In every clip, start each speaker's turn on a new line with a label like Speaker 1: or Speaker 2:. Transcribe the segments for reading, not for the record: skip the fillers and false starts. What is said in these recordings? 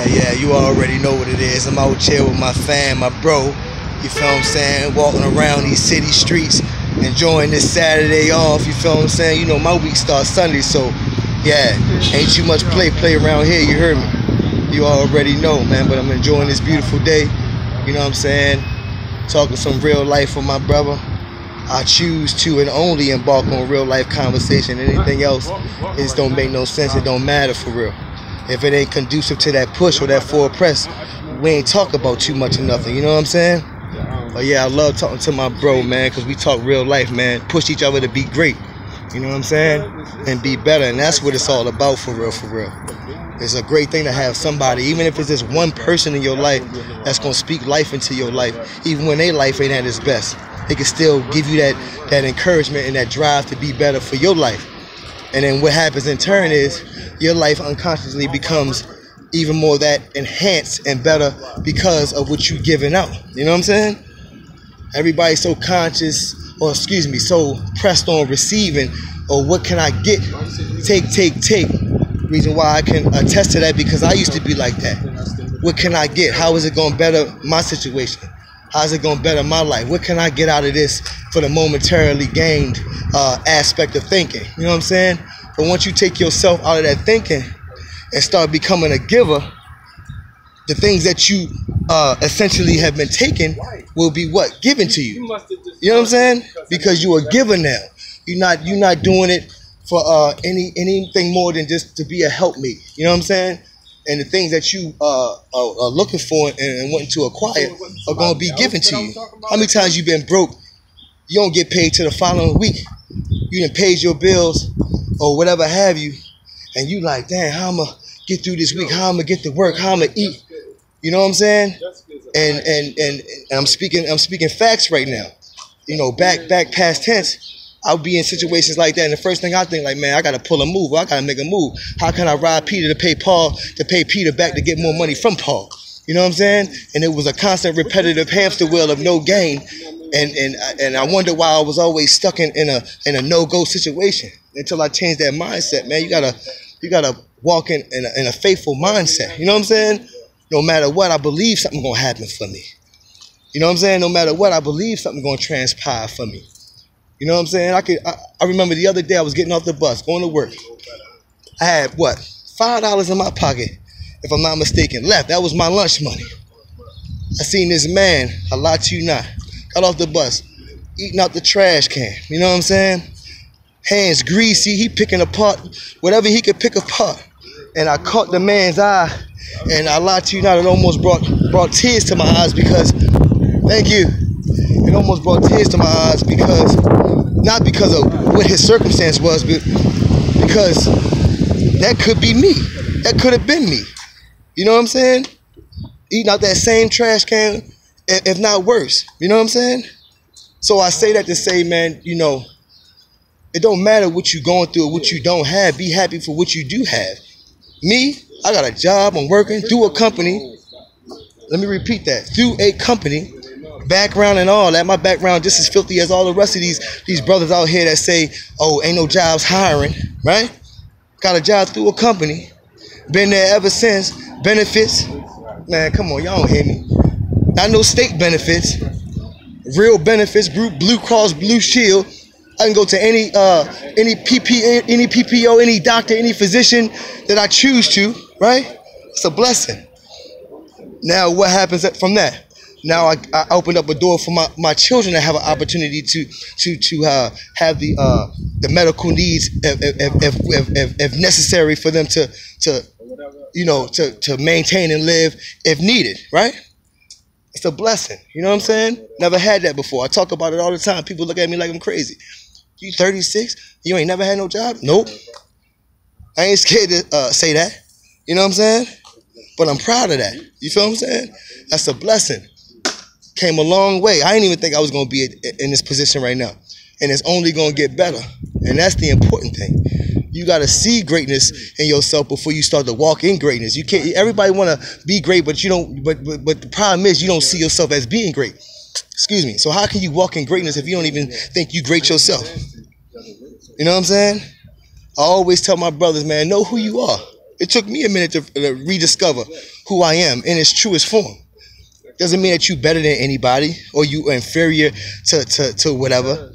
Speaker 1: Yeah, you already know what it is. I'm out here with my fam, my bro. You feel what I'm saying? Walking around these city streets, enjoying this Saturday off. You feel what I'm saying? You know, my week starts Sunday, so yeah, ain't too much play around here. You heard me? You already know, man. But I'm enjoying this beautiful day. You know what I'm saying? Talking some real life with my brother. I choose to and only embark on real life conversation. Anything else, it just don't make no sense. It don't matter for real. If it ain't conducive to that push or that forward press, we ain't talk about too much or nothing. You know what I'm saying? But yeah, I love talking to my bro, man, because we talk real life, man. Push each other to be great. You know what I'm saying? And be better. And that's what it's all about for real, for real. It's a great thing to have somebody, even if it's just one person in your life that's going to speak life into your life, even when their life ain't at its best. They can still give you that encouragement and that drive to be better for your life. And then what happens in turn is your life unconsciously becomes even more that enhanced and better because of what you're giving out. You know what I'm saying? Everybody's so conscious, or excuse me, so pressed on receiving, or what can I get? Take. Reason why I can attest to that, because I used to be like that. What can I get? How is it going to better my situation? How is it going to better my life? What can I get out of this for the momentarily gained aspect of thinking? You know what I'm saying? But once you take yourself out of that thinking and start becoming a giver, the things that you essentially have been taken will be what? Given to you. You know what I'm saying? Because you're a giver now. You're not doing it for anything more than just to be a helpmate. You know what I'm saying? And the things that you are looking for and wanting to acquire are going to be given to you. How many times you been broke? You don't get paid till the following week. You done paid your bills or whatever have you, and you like, damn, how I'm going to get through this week? How I'm going to get to work? How I'm going to eat? You know what I'm saying? And I'm speaking facts right now. You know, back past tense, I'll be in situations like that, and the first thing I think, like, man, I got to pull a move. I got to make a move. How can I rob Peter to pay Paul, to pay Peter back to get more money from Paul? You know what I'm saying? And it was a constant repetitive hamster wheel of no gain, and I wonder why I was always stuck in a no-go situation until I changed that mindset, man. You gotta walk in a faithful mindset. You know what I'm saying? No matter what, I believe something's gonna happen for me. You know what I'm saying? No matter what, I believe something's gonna transpire for me. You know what I'm saying? I remember the other day I was getting off the bus, going to work. I had, what, $5 in my pocket, if I'm not mistaken, left. That was my lunch money. I seen this man, I lie to you not, got off the bus, eating out the trash can. You know what I'm saying? Hands greasy, he picking apart whatever he could pick apart. And I caught the man's eye, and I lie to you not, it almost brought tears to my eyes because, thank you. It almost brought tears to my eyes because, not because of what his circumstance was, but because that could be me. That could have been me. You know what I'm saying? Eating out that same trash can, if not worse. You know what I'm saying? So I say that to say, man, you know, it don't matter what you're going through or what you don't have. Be happy for what you do have. Me, I got a job. I'm working through a company. Let me repeat that. Through a company. Background and all that. My background just as filthy as all the rest of these brothers out here that say, oh, ain't no jobs hiring, right? Got a job through a company. Been there ever since. Benefits. Man, come on, y'all don't hear me. Not no state benefits. Real benefits. Blue Cross Blue Shield. I can go to any PPO, any doctor, any physician that I choose to, right? It's a blessing. Now, what happens from that? Now I opened up a door for my children to have an opportunity to have the medical needs if necessary for them to maintain and live if needed, right? It's a blessing. You know what I'm saying? Never had that before. I talk about it all the time. People look at me like I'm crazy. You 36? You ain't never had no job? Nope. I ain't scared to say that. You know what I'm saying? But I'm proud of that. You feel what I'm saying? That's a blessing. Came a long way. I didn't even think I was going to be in this position right now. And it's only going to get better. And that's the important thing. You got to see greatness in yourself before you start to walk in greatness. You can't. Everybody want to be great, but you don't. But the problem is you don't see yourself as being great. Excuse me. So how can you walk in greatness if you don't even think you great yourself? You know what I'm saying? I always tell my brothers, man, know who you are. It took me a minute to rediscover who I am in its truest form. Doesn't mean that you better than anybody or you inferior to whatever.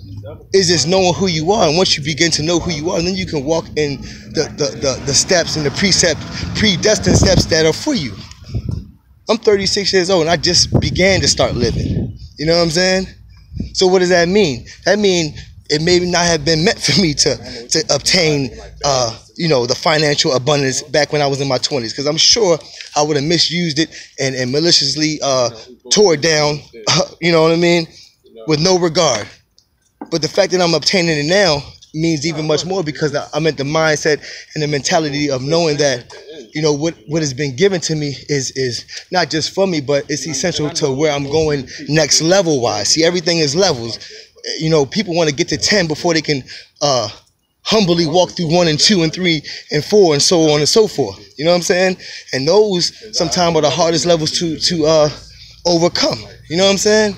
Speaker 1: It's just knowing who you are, and once you begin to know who you are, then you can walk in the steps and the predestined steps that are for you. I'm 36 years old and I just began to start living. You know what I'm saying? So what does that mean? That means it may not have been meant for me to obtain the financial abundance back when I was in my 20s, because I'm sure I would have misused it and maliciously tore it down, you know what I mean, with no regard. But the fact that I'm obtaining it now means even much more, because I'm at the mindset and the mentality of knowing that, you know, what has been given to me is not just for me, but it's essential to where I'm going next level wise. See, everything is levels. You know, people want to get to 10 before they can humbly walk through 1 and 2 and 3 and 4 and so on and so forth. You know what I'm saying? And those sometimes are the hardest levels to overcome. You know what I'm saying?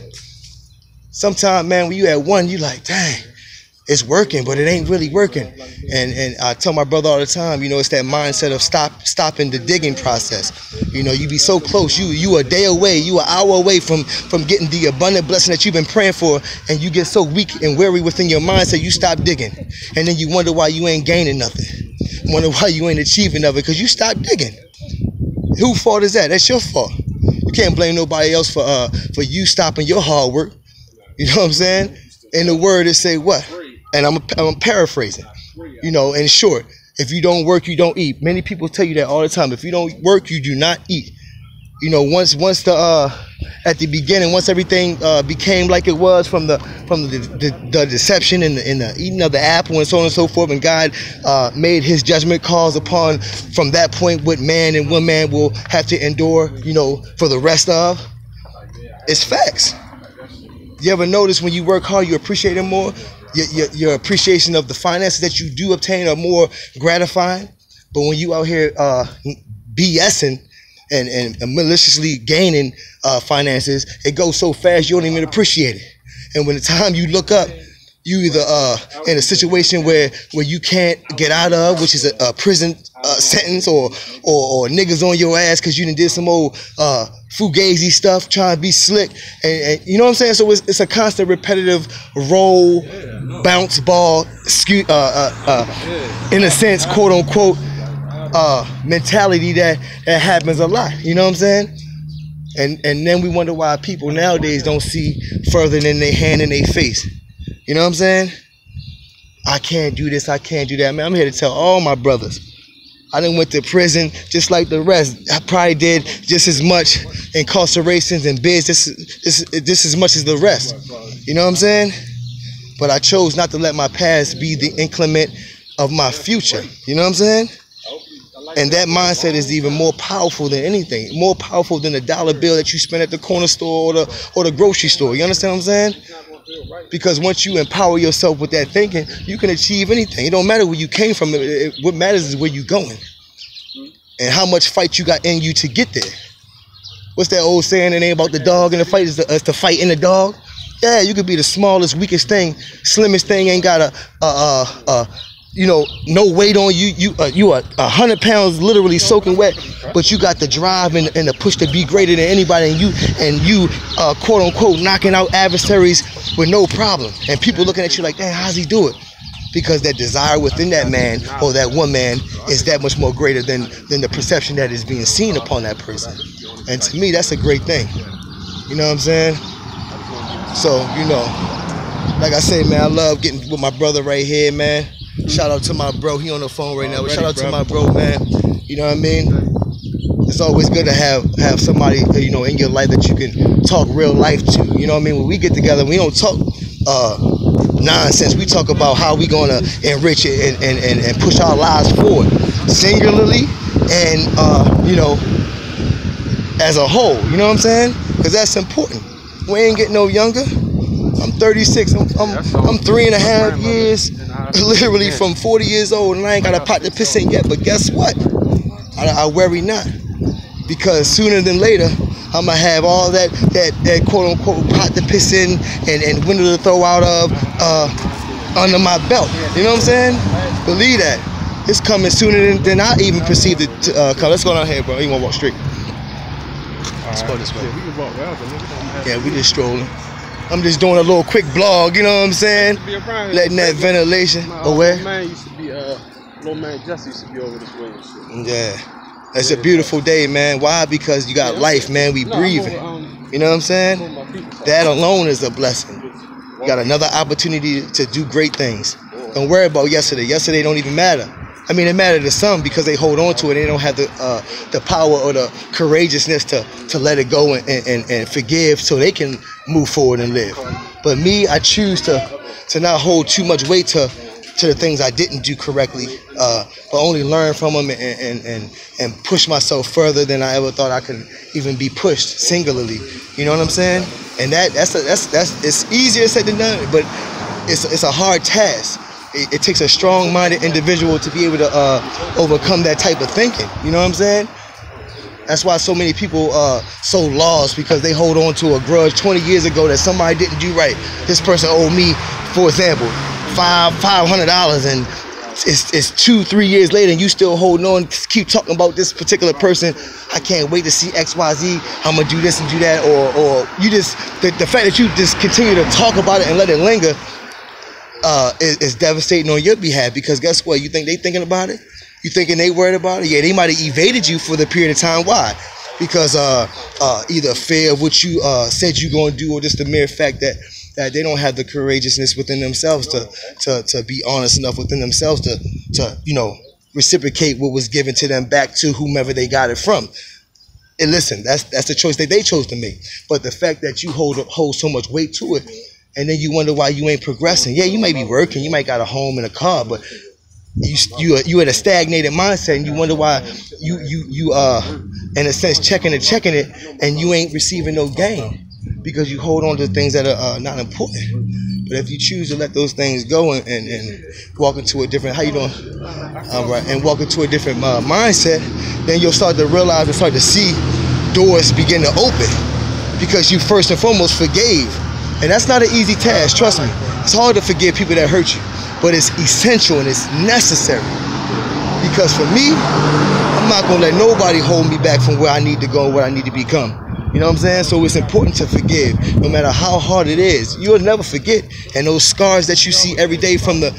Speaker 1: Sometimes, man, when you at 1, you like, dang, it's working, but it ain't really working. And I tell my brother all the time, you know, it's that mindset of stopping the digging process. You know, you be so close, you a day away, you an hour away from getting the abundant blessing that you've been praying for, and you get so weak and weary within your mindset, you stop digging. And then you wonder why you ain't gaining nothing. Wonder why you ain't achieving nothing, because you stopped digging. Whose fault is that? That's your fault. You can't blame nobody else for you stopping your hard work. You know what I'm saying? In the word, it say what? And I'm paraphrasing. You know, in short, if you don't work, you don't eat. Many people tell you that all the time. If you don't work, you do not eat. You know, once at the beginning, once everything became like it was from the deception and the eating of the apple and so on and so forth, and God made his judgment calls upon from that point what man and woman will have to endure, you know, for the rest of. It's facts. You ever notice when you work hard, you appreciate it more? Your appreciation of the finances that you do obtain are more gratifying. But when you out here BSing and maliciously gaining finances, it goes so fast you don't even appreciate it. And when the time you look up, you either in a situation where you can't get out of, which is a prison sentence, or niggas on your ass because you done did some old fugazi stuff, trying to be slick, and you know what I'm saying. So it's a constant repetitive roll, bounce ball, in a sense, quote unquote, mentality that happens a lot. You know what I'm saying? And then we wonder why people nowadays don't see further than their hand in their face. You know what I'm saying? I can't do this, I can't do that. Man, I'm here to tell all my brothers. I done went to prison just like the rest. I probably did just as much incarcerations and bids just as much as the rest. You know what I'm saying? But I chose not to let my past be the increment of my future. You know what I'm saying? And that mindset is even more powerful than anything. More powerful than the dollar bill that you spend at the corner store or the grocery store. You understand what I'm saying? Because once you empower yourself with that thinking, you can achieve anything. It don't matter where you came from. What matters is where you're going and how much fight you got in you to get there. What's that old saying? It ain't about the dog in the fight, it's the fight in the dog. Yeah, you could be the smallest, weakest thing, slimmest thing, ain't got no weight on you. You are 100 pounds literally soaking wet, but you got the drive and the push to be greater than anybody, and you quote unquote knocking out adversaries with no problem. And people looking at you like, damn, how's he do it? Because that desire within that man or that woman is that much more greater than the perception that is being seen upon that person. And to me, that's a great thing. You know what I'm saying? So, you know, like I say, man, I love getting with my brother right here, man. Shout out to my bro. He on the phone right now. But shout out to my bro, man. You know what I mean? It's always good to have somebody, you know, in your life that you can talk real life to. You know what I mean? When we get together, we don't talk nonsense. We talk about how we gonna enrich it and push our lives forward, singularly and you know, as a whole. You know what I'm saying? Because that's important. We ain't getting no younger. I'm 36. I'm 3.5 years, literally from 40 years old, and I ain't got a pot to piss in yet. But guess what? I worry not, because sooner than later, I'm gonna have all that quote unquote pot to piss in and window to throw out of under my belt. You know what I'm saying? Believe that. It's coming sooner than I even perceived it come. Let's go down here, bro. You want to walk straight? Let's go this way.
Speaker 2: Yeah, we can walk wherever.
Speaker 1: Yeah, we just strolling. I'm just doing a little quick blog, you know what I'm saying? Letting that ventilation. Oh, where?
Speaker 2: Little man used to be, little man Jesse used to be over this way and shit.
Speaker 1: Yeah. It's a beautiful day, man. Why? Because you got life, man. We breathing. You know what I'm saying? That alone is a blessing. You got another opportunity to do great things. Don't worry about yesterday. Yesterday don't even matter. I mean, it matters to some because they hold on to it. They don't have the power or the courageousness to let it go and forgive so they can move forward and live. But me, I choose to not hold too much weight to the things I didn't do correctly, but only learn from them and push myself further than I ever thought I could even be pushed singularly. You know what I'm saying? And that's it's easier said than done, but it's a hard task. It takes a strong-minded individual to be able to overcome that type of thinking. You know what I'm saying? That's why so many people are so lost, because they hold on to a grudge 20 years ago that somebody didn't do right. This person owed me, for example, $500, and it's 2-3 years later, and you still holding on, keep talking about this particular person. I can't wait to see XYZ. I'm gonna do this and do that, or you just the fact that you just continue to talk about it and let it linger. Is devastating on your behalf, because guess what? You think they thinking about it? You thinking they worried about it? Yeah, they might have evaded you for the period of time. Why? Because either fear of what you said you're going to do, or just the mere fact that they don't have the courageousness within themselves to be honest enough within themselves to reciprocate what was given to them back to whomever they got it from. And listen, that's the choice that they chose to make. But the fact that you hold so much weight to it, and then you wonder why you ain't progressing. Yeah, you might be working, you might got a home and a car, but you had a stagnated mindset, and you wonder why you in a sense checking it, and you ain't receiving no gain, because you hold on to things that are not important. But if you choose to let those things go and walk into a different, how you doing? All right, and walk into a different mindset, then you'll start to realize and start to see doors begin to open, because you first and foremost forgave. And that's not an easy task, trust me. It's hard to forgive people that hurt you, but it's essential and it's necessary. Because for me, I'm not gonna let nobody hold me back from where I need to go and what I need to become. You know what I'm saying? So it's important to forgive, no matter how hard it is. You'll never forget. And those scars that you see every day from the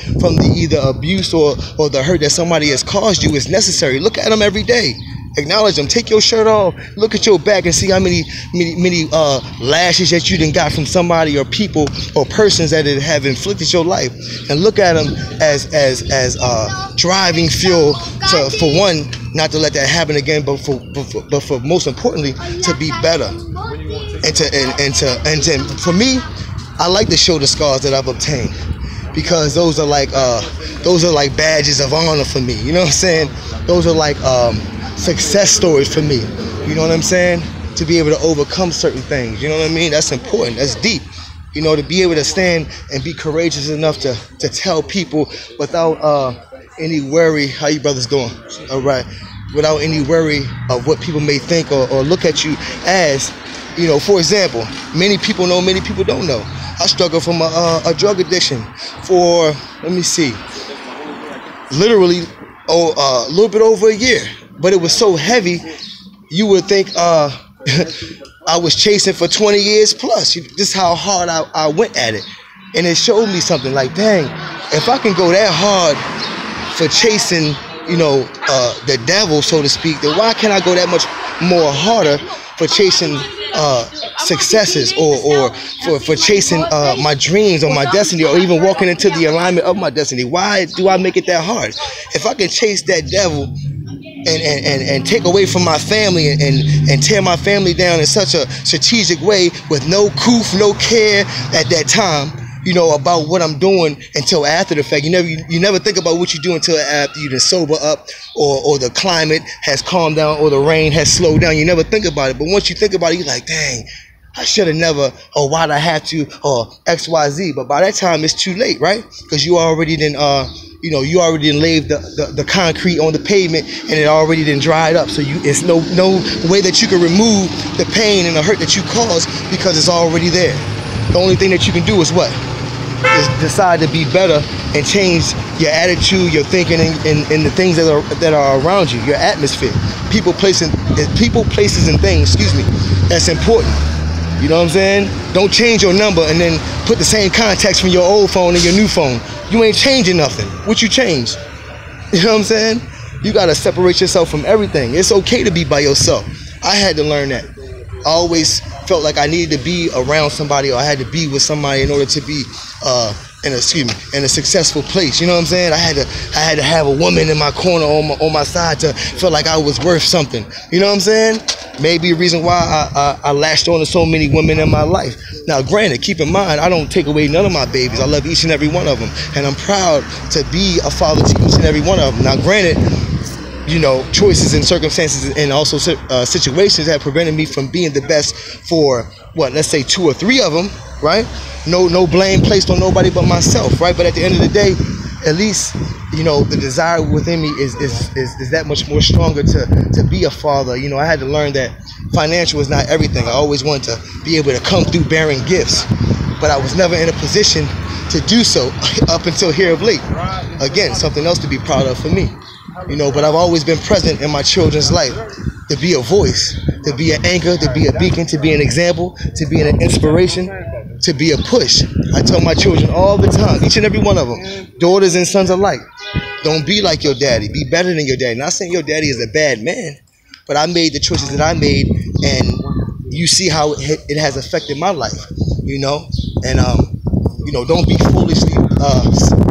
Speaker 1: either abuse or the hurt that somebody has caused you is necessary. Look at them every day. Acknowledge them. Take your shirt off. Look at your back and see how many lashes that you done got from somebody or people or persons that have inflicted your life, and look at them as driving fuel for one, not to let that happen again, but for most importantly, to be better. And for me, I like to show the scars that I've obtained, because those are like badges of honor for me. You know what I'm saying? Those are like success stories for me. You know what I'm saying? To be able to overcome certain things. You know what I mean? That's important. That's deep. You know, to be able to stand and be courageous enough to tell people without any worry. How you brothers doing? All right. Without any worry of what people may think or look at you as. You know, for example, many people know, many people don't know. I struggled from a drug addiction for, let me see, literally a little bit over a year. But it was so heavy, you would think I was chasing for 20 years plus. This is how hard I went at it. And it showed me something like, dang, if I can go that hard for chasing, the devil, so to speak, then why can't I go that much more harder for chasing successes or for chasing my dreams or my destiny, or even walking into the alignment of my destiny? Why do I make it that hard? If I can chase that devil and take away from my family and tear my family down in such a strategic way with no proof, no care at that time, about what I'm doing until after the fact. You never think about what you do until after you just sober up, or the climate has calmed down, or the rain has slowed down. You never think about it. But once you think about it, you're like, dang, I should have never, or why'd I have to, or XYZ. But by that time, it's too late, right? Because you already done, you already done laid the concrete on the pavement, and it already done dried up. So it's no way that you can remove the pain and the hurt that you caused, because it's already there. The only thing that you can do is what? Is decide to be better and change your attitude, your thinking, and the things that are around you, your atmosphere, people, places, and things. Excuse me. That's important. You know what I'm saying? Don't change your number and then put the same contacts from your old phone in your new phone. You ain't changing nothing. What you change? You know what I'm saying? You gotta separate yourself from everything. It's okay to be by yourself. I had to learn that. I always felt like I needed to be around somebody, or I had to be with somebody in order to be in a successful place. You know what I'm saying? I had to have a woman in my corner on my side to feel like I was worth something. You know what I'm saying? Maybe a reason why I latched on to so many women in my life. Now, granted, keep in mind, I don't take away none of my babies. I love each and every one of them, and I'm proud to be a father to each and every one of them. Now, granted, you know, choices and circumstances and also situations have prevented me from being the best for, what, let's say 2 or 3 of them, right? No blame placed on nobody but myself, right? But at the end of the day, at least, you know, the desire within me is that much more stronger to be a father. You know, I had to learn that financial is not everything. I always wanted to be able to come through bearing gifts, but I was never in a position to do so up until here of late. Again, something else to be proud of for me. You know, but I've always been present in my children's life, to be a voice, to be an anchor, to be a beacon, to be an example, to be an inspiration, to be a push. I tell my children all the time, each and every one of them, daughters and sons alike, don't be like your daddy, be better than your daddy. Not saying your daddy is a bad man, but I made the choices that I made, and you see how it has affected my life, you know? And, you know, don't be foolishly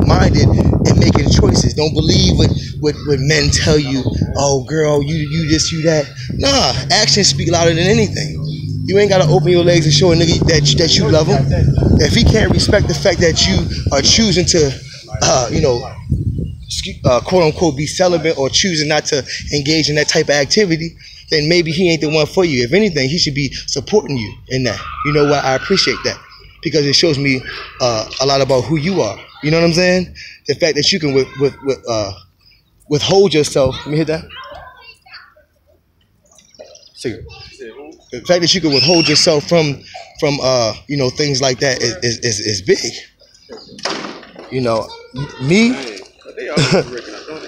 Speaker 1: minded in making choices. Don't believe what men tell you. Oh, girl, you this, you that. Nah, actions speak louder than anything. You ain't gotta open your legs and show a nigga that you love him. If he can't respect the fact that you are choosing to, you know, quote unquote, be celibate, or choosing not to engage in that type of activity, then maybe he ain't the one for you. If anything, he should be supporting you in that. You know what? I appreciate that, because it shows me a lot about who you are. You know what I'm saying? The fact that you can withhold yourself. Let me hit that. Cigarette. The fact that you can withhold yourself from you know, things like that is big. You know, me,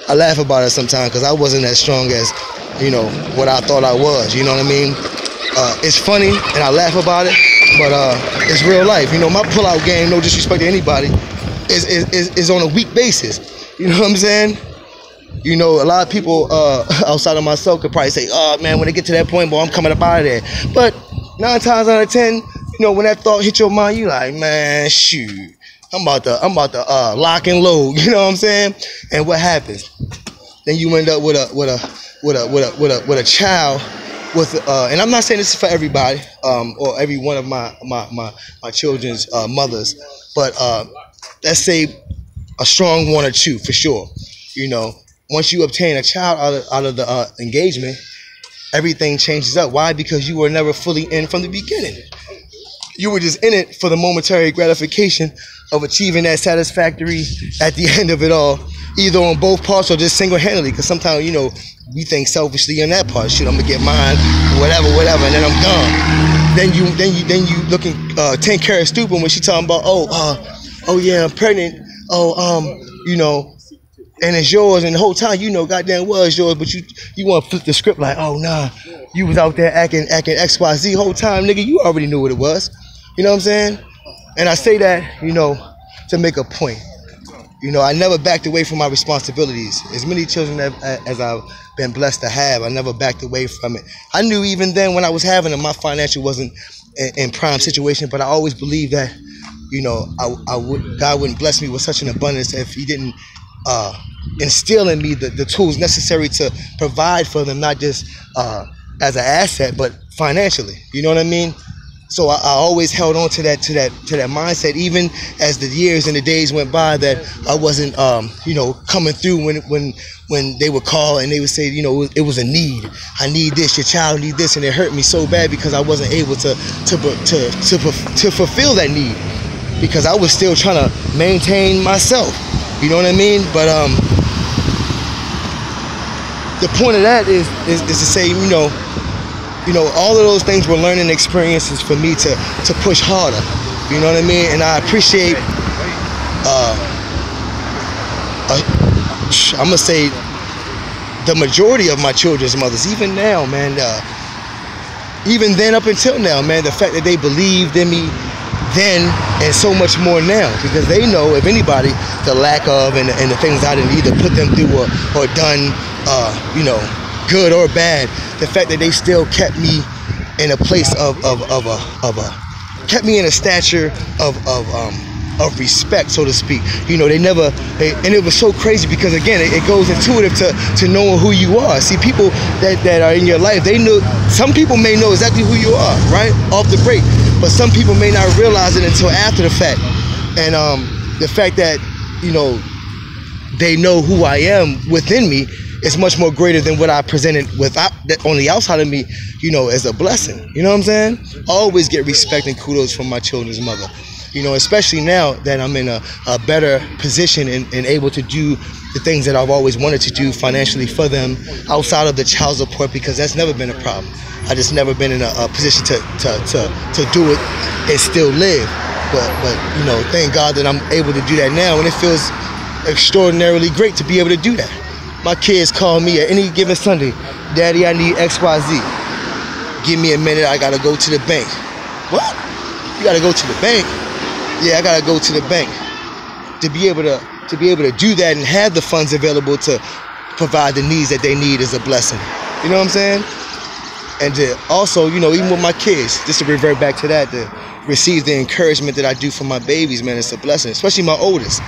Speaker 1: I laugh about it sometimes because I wasn't as strong as, you know, what I thought I was. You know what I mean? It's funny and I laugh about it, but it's real life. You know, my pullout game, no disrespect to anybody, is on a week basis. You know what I'm saying? You know, a lot of people outside of myself could probably say, oh man, when they get to that point, boy, I'm coming up out of there. But 9 times out of 10, you know, when that thought hit your mind, you like, man, shoot, I'm about to lock and load. You know what I'm saying? And what happens? Then you end up with a child with, and I'm not saying this is for everybody, or every one of my children's mothers, but let's say a strong 1 or 2 for sure. You know, once you obtain a child out of the engagement, everything changes up. Why? Because you were never fully in from the beginning. You were just in it for the momentary gratification of achieving that satisfactory at the end of it all, either on both parts or just single-handedly. Because sometimes, you know, we think selfishly on that part. Shit, I'm gonna get mine, whatever, and then I'm gone. Then you looking 10 carats stupid when she talking about, oh yeah, I'm pregnant. You know, and it's yours, and the whole time you know goddamn well it's yours, but you want to flip the script like, oh nah, you was out there acting XYZ whole time, nigga. You already knew what it was. You know what I'm saying? And I say that, you know, to make a point. You know, I never backed away from my responsibilities. As many children as I've been blessed to have, I never backed away from it. I knew even then when I was having them, my financial wasn't in prime situation, but I always believed that, you know, God wouldn't bless me with such an abundance if He didn't instill in me the tools necessary to provide for them, not just as an asset, but financially. You know what I mean? So I always held on to that mindset, even as the years and the days went by, that I wasn't, you know, coming through when they would call and they would say, you know, it was a need. I need this. Your child need this, and it hurt me so bad because I wasn't able to fulfill that need, because I was still trying to maintain myself. You know what I mean? But the point of that is to say, you know, all of those things were learning experiences for me to push harder. You know what I mean? And I appreciate I'm gonna say the majority of my children's mothers, even now, man, even then up until now, man, the fact that they believed in me then and so much more now, because they know, if anybody, the lack of and the things I didn't either put them through or done, you know, good or bad. The fact that they still kept me in a place kept me in a stature of respect, so to speak. You know, and it was so crazy because, again, it goes intuitive to knowing who you are. See, people that are in your life, they know, some people may know exactly who you are, right, off the break, but some people may not realize it until after the fact. And the fact that, you know, they know who I am within me is much more greater than what I presented on the outside of me, you know, as a blessing. You know what I'm saying? I always get respect and kudos from my children's mother. You know, especially now that I'm in a better position and able to do the things that I've always wanted to do financially for them outside of the child support, because that's never been a problem. I just never been in a position to do it and still live. But you know, thank God that I'm able to do that now, and it feels extraordinarily great to be able to do that. My kids call me at any given Sunday, "Daddy, I need XYZ. Give me a minute, I gotta go to the bank." What? You gotta go to the bank? Yeah, I gotta go to the bank. To be able to do that and have the funds available to provide the needs that they need is a blessing. You know what I'm saying? And to also, you know, even with my kids, just to revert back to that, to receive the encouragement that I do for my babies, man, it's a blessing. Especially my oldest.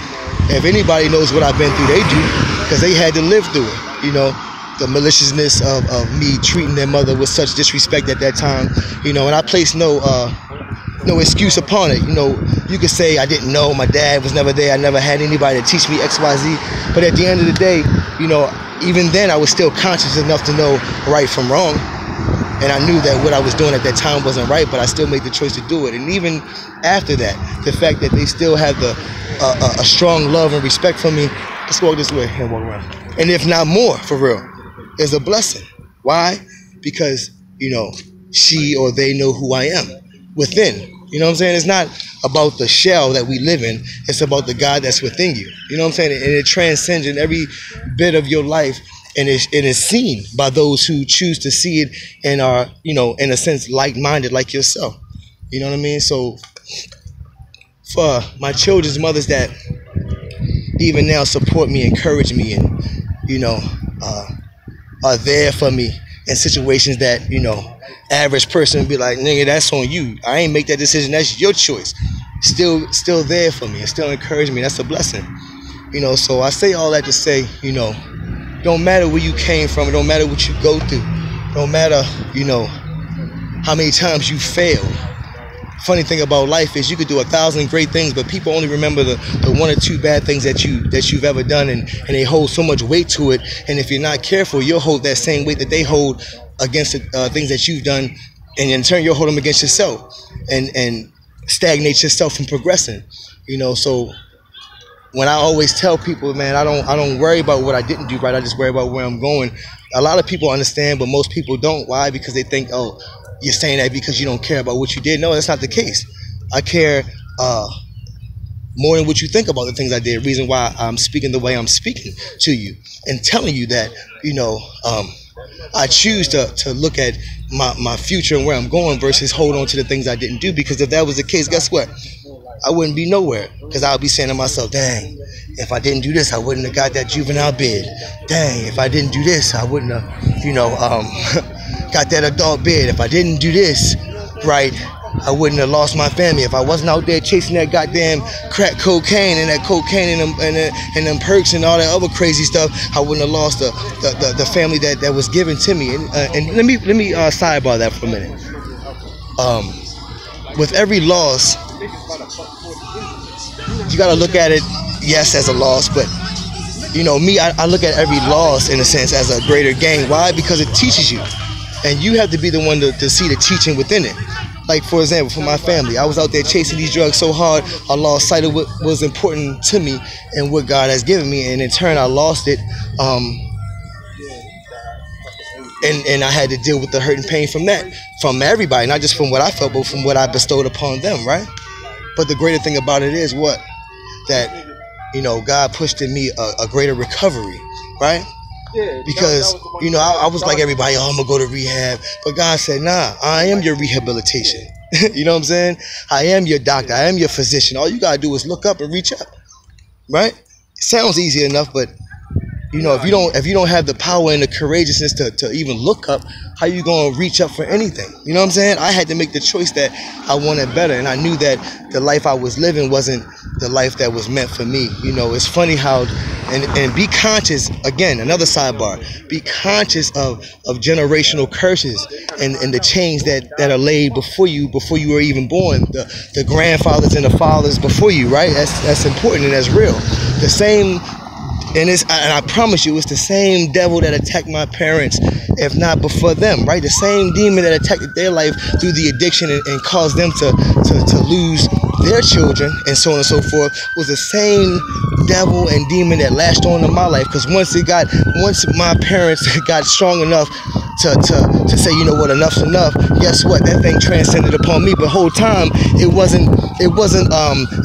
Speaker 1: If anybody knows what I've been through, they do, because they had to live through it. You know, the maliciousness of me treating their mother with such disrespect at that time. You know, and I place no excuse upon it. You know, you could say I didn't know, my dad was never there, I never had anybody to teach me XYZ, but at the end of the day, you know, even then I was still conscious enough to know right from wrong, and I knew that what I was doing at that time wasn't right, but I still made the choice to do it. And even after that, the fact that they still have a strong love and respect for me, let's walk this way and walk around, and if not more, for real, is a blessing. Why? Because, you know, she or they know who I am within. You know what I'm saying? It's not about the shell that we live in. It's about the God that's within you. You know what I'm saying? And it transcends in every bit of your life, and it is seen by those who choose to see it and are, you know, in a sense, like-minded like yourself. You know what I mean? So for my children's mothers that even now support me, encourage me, and, you know, are there for me in situations that, you know, average person would be like, "Nigga, that's on you. I ain't make that decision. That's your choice." Still there for me and still encourage me. That's a blessing. You know, so I say all that to say, you know, don't matter where you came from. It don't matter what you go through. Don't matter, you know, how many times you failed. Funny thing about life is you could do 1,000 great things, but people only remember the 1 or 2 bad things that you've ever done, and they hold so much weight to it. And if you're not careful, you'll hold that same weight that they hold against the things that you've done, and in turn you'll hold them against yourself and stagnate yourself from progressing. You know, so when I always tell people, man, I don't worry about what I didn't do right, I just worry about where I'm going. A lot of people understand, but most people don't. Why? Because they think, oh, you're saying that because you don't care about what you did. No, that's not the case. I care more than what you think about the things I did. Reason why I'm speaking the way I'm speaking to you and telling you that, you know, I choose to look at my future and where I'm going versus hold on to the things I didn't do. Because if that was the case, guess what? I wouldn't be nowhere. Because I would be saying to myself, dang, if I didn't do this, I wouldn't have got that juvenile bid. Dang, if I didn't do this, I wouldn't have, you know, got that adult bid. If I didn't do this, right, I wouldn't have lost my family. If I wasn't out there chasing that goddamn crack cocaine and that cocaine and them perks and all that other crazy stuff, I wouldn't have lost the family that was given to me. And let me sidebar that for a minute. With every loss, you got to look at it, yes, as a loss, but, you know, me, I look at every loss, in a sense, as a greater gain. Why? Because it teaches you. And you have to be the one to see the teaching within it. Like, for example, for my family, I was out there chasing these drugs so hard, I lost sight of what was important to me and what God has given me. And in turn, I lost it. And I had to deal with the hurt and pain from that, from everybody, not just from what I felt, but from what I bestowed upon them, right? But the greater thing about it is what? That God pushed in me a greater recovery, right?
Speaker 2: Yeah.
Speaker 1: Because, I was like everybody, I'm going to go to rehab. But God said, nah, I am your rehabilitation. You know what I'm saying? I am your doctor. I am your physician. All you got to do is look up and reach up, right? It sounds easy enough, but if you don't have the power and the courageousness to even look up, how you gonna reach up for anything? You know what I'm saying? I had to make the choice that I wanted better, and I knew that the life I was living wasn't the life that was meant for me. It's funny how, and be conscious, again, another sidebar, be conscious of generational curses and the chains that are laid before you were even born, the grandfathers and the fathers before you, right? That's important and that's real. The same. And I promise you, it's the same devil that attacked my parents, if not before them, right? The same demon that attacked their life through the addiction and caused them to lose their children and so on and so forth, was the same devil and demon that latched on to my life. Because once my parents got strong enough to say, you know what, enough's enough, guess what? That thing transcended upon me. But the whole time, it wasn't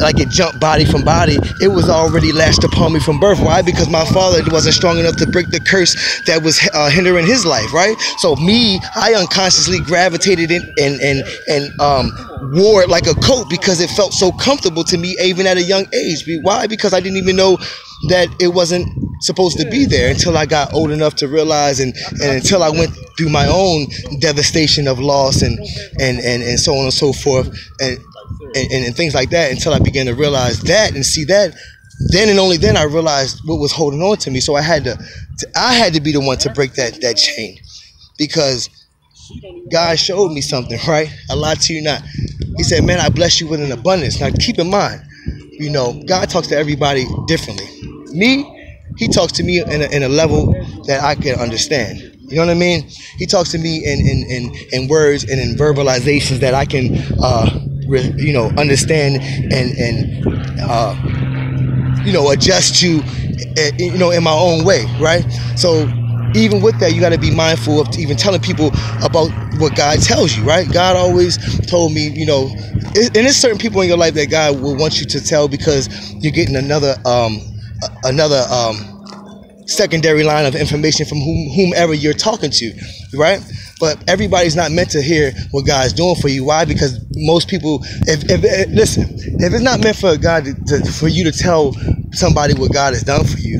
Speaker 1: like it jumped body from body. It was already latched upon me from birth. Why? Because my father wasn't strong enough to break the curse that was hindering his life, right? So I unconsciously gravitated in and wore it like a coat because it felt so comfortable to me even at a young age. Why? Because I didn't even know that it wasn't supposed to be there until I got old enough to realize and until I went through my own devastation of loss and so on and so forth and things like that, until I began to realize that and see that. Then and only then I realized what was holding on to me. So I had to be the one to break that chain, because God showed me something, right? I lie to you not. He said, man, I bless you with an abundance. Now keep in mind, God talks to everybody differently. Me, he talks to me in a level that I can understand. You know what I mean? He talks to me in words and in verbalizations that I can understand and adjust to in my own way, right? So even with that, you got to be mindful of even telling people about what God tells you, right? God always told me, and there's certain people in your life that God will want you to tell because you're getting another secondary line of information from whomever you're talking to, right? But everybody's not meant to hear what God's doing for you. Why? Because most people, if it's not meant for God for you to tell somebody what God has done for you,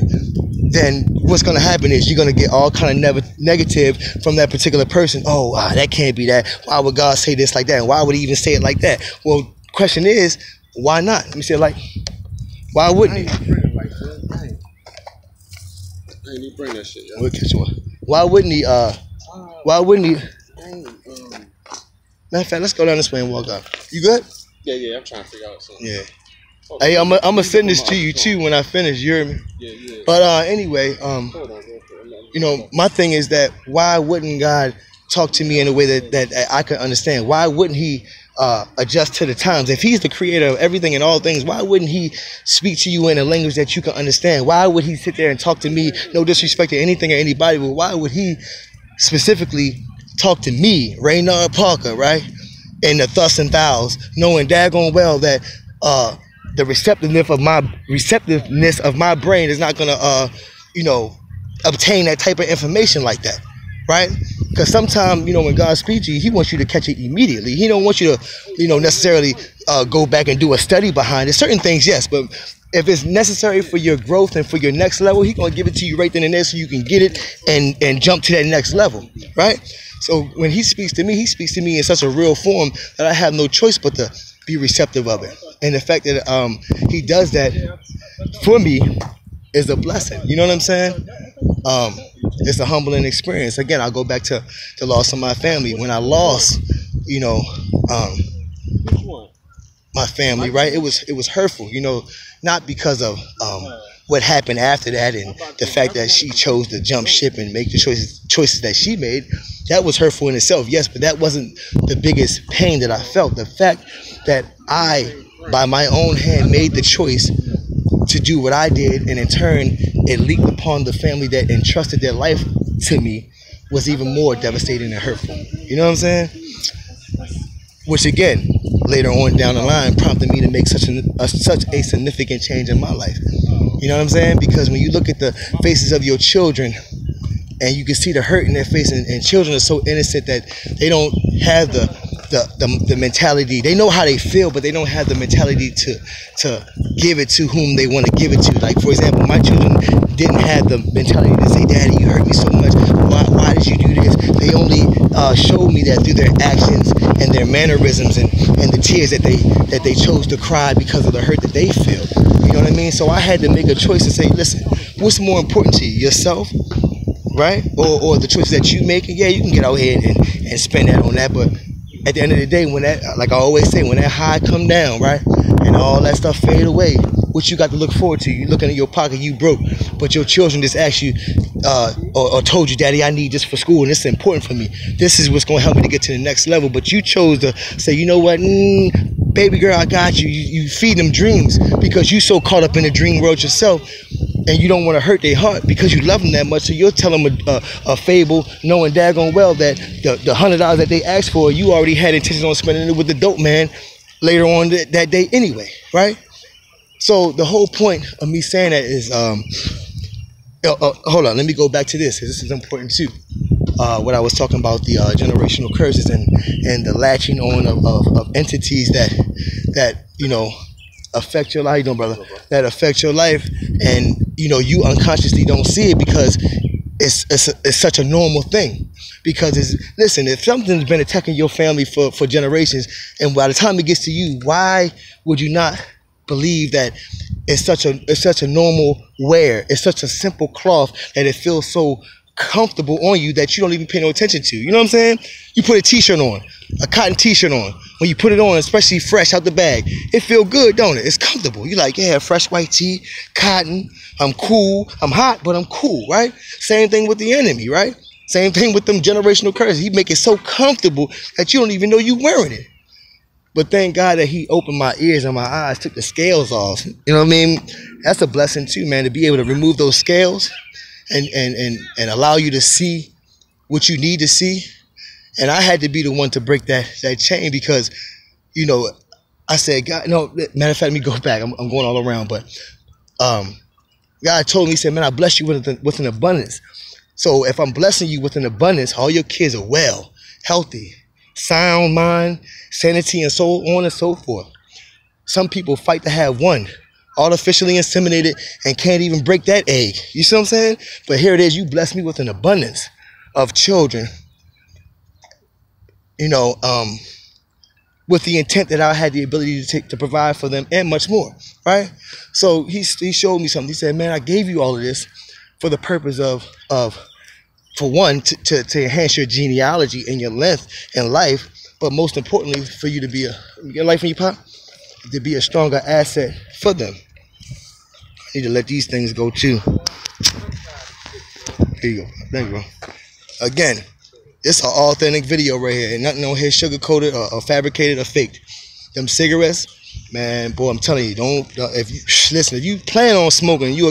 Speaker 1: then what's going to happen is you're going to get all kind of negative from that particular person. Oh, that can't be that. Why would God say this like that? And why would he even say it like that? Well, question is, why not? Let me say it like, why wouldn't he?
Speaker 2: I ain't even bring that shit, yo.
Speaker 1: We'll catch one. Why wouldn't he? Why wouldn't he? Matter of fact, let's go down this way and walk up. You good?
Speaker 2: Yeah, I'm trying to figure out something.
Speaker 1: Yeah. Hey, I'm gonna send this to you too when I finish. You hear me?
Speaker 2: Yeah.
Speaker 1: But anyway, my thing is that why wouldn't God talk to me in a way that I could understand? Why wouldn't he adjust to the times? If he's the creator of everything and all things, why wouldn't he speak to you in a language that you can understand? Why would he sit there and talk to me, no disrespect to anything or anybody, but why would he specifically talk to me, Raynard Parker, right? In the thus and thous, knowing daggone well that the receptiveness of my brain is not gonna obtain that type of information like that, right? Because sometimes, when God speaks to you, he wants you to catch it immediately. He don't want you to, necessarily go back and do a study behind it. Certain things, yes, but if it's necessary for your growth and for your next level, he's going to give it to you right then and there so you can get it and jump to that next level, right? So when he speaks to me in such a real form that I have no choice but to be receptive of it. And the fact that he does that for me is a blessing. You know what I'm saying? It's a humbling experience. Again, I'll go back to the loss of my family. When I lost, my family, right? It was hurtful, not because of what happened after that and the fact that she chose to jump ship and make the choices that she made. That was hurtful in itself, yes, but that wasn't the biggest pain that I felt. The fact that I, by my own hand, made the choice to do what I did, and in turn, it leaked upon the family that entrusted their life to me, was even more devastating and hurtful. You know what I'm saying? Which again, later on down the line, prompted me to make such a significant change in my life. You know what I'm saying? Because when you look at the faces of your children, and you can see the hurt in their face, and children are so innocent that they don't have the mentality. They know how they feel, but they don't have the mentality to give it to whom they want to give it to. Like, for example, my children didn't have the mentality to say, "Daddy, you hurt me so much. Why did you do this?" They only showed me that through their actions and their mannerisms and the tears that they chose to cry because of the hurt that they feel. You know what I mean? So I had to make a choice and say, listen, what's more important to you, yourself, right? Or the choices that you make? And yeah, you can get out here and spend that on that, but at the end of the day, when that, like I always say, when that high come down, right, and all that stuff fade away, what you got to look forward to? You looking in your pocket, you broke, but your children just asked you or told you, "Daddy, I need this for school, and this is important for me. This is what's going to help me to get to the next level." But you chose to say, "You know what, baby girl, I got you." You feed them dreams because you so caught up in the dream world yourself, and you don't want to hurt their heart because you love them that much. So you'll tell them a fable, knowing daggone well that the $100 that they asked for, you already had intentions on spending it with the dope man later on that day anyway, right? So the whole point of me saying that is, hold on, let me go back to this, because this is important too. What I was talking about, the generational curses and the latching on of entities that you know affect your life, brother, that affect your life, and you unconsciously don't see it because it's such a normal thing. Because listen, if something's been attacking your family for generations, and by the time it gets to you, why would you not believe that it's such a normal wear? It's such a simple cloth that it feels so comfortable on you that you don't even pay no attention to. You know what I'm saying? You put a t-shirt on, a cotton t-shirt on. When you put it on, especially fresh out the bag, it feel good, don't it? It's comfortable. You're like, yeah, fresh white tee, cotton, I'm cool, I'm hot, but I'm cool, right? Same thing with the enemy, right? Same thing with them generational curses. He make it so comfortable that you don't even know you wearing it. But thank God that he opened my ears and my eyes, took the scales off. You know what I mean? That's a blessing too, man, to be able to remove those scales and allow you to see what you need to see. And I had to be the one to break that chain because, I said, God, no, matter of fact, let me go back. I'm going all around, but God told me, he said, man, I bless you with an abundance. So if I'm blessing you with an abundance, all your kids are well, healthy, sound mind, sanity, and so on and so forth. Some people fight to have one, artificially inseminated, and can't even break that egg. You see what I'm saying? But here it is, you bless me with an abundance of children, with the intent that I had the ability to provide for them and much more, right? So he showed me something. He said, man, I gave you all of this for the purpose of for one, to enhance your genealogy and your length in life, but most importantly, for you to be your life in your pop, to be a stronger asset for them. I need to let these things go too. Here you go. There you go. Again, it's an authentic video right here. Ain't nothing on here sugar-coated or fabricated or faked. Them cigarettes, man, boy, I'm telling you, if you plan on smoking, you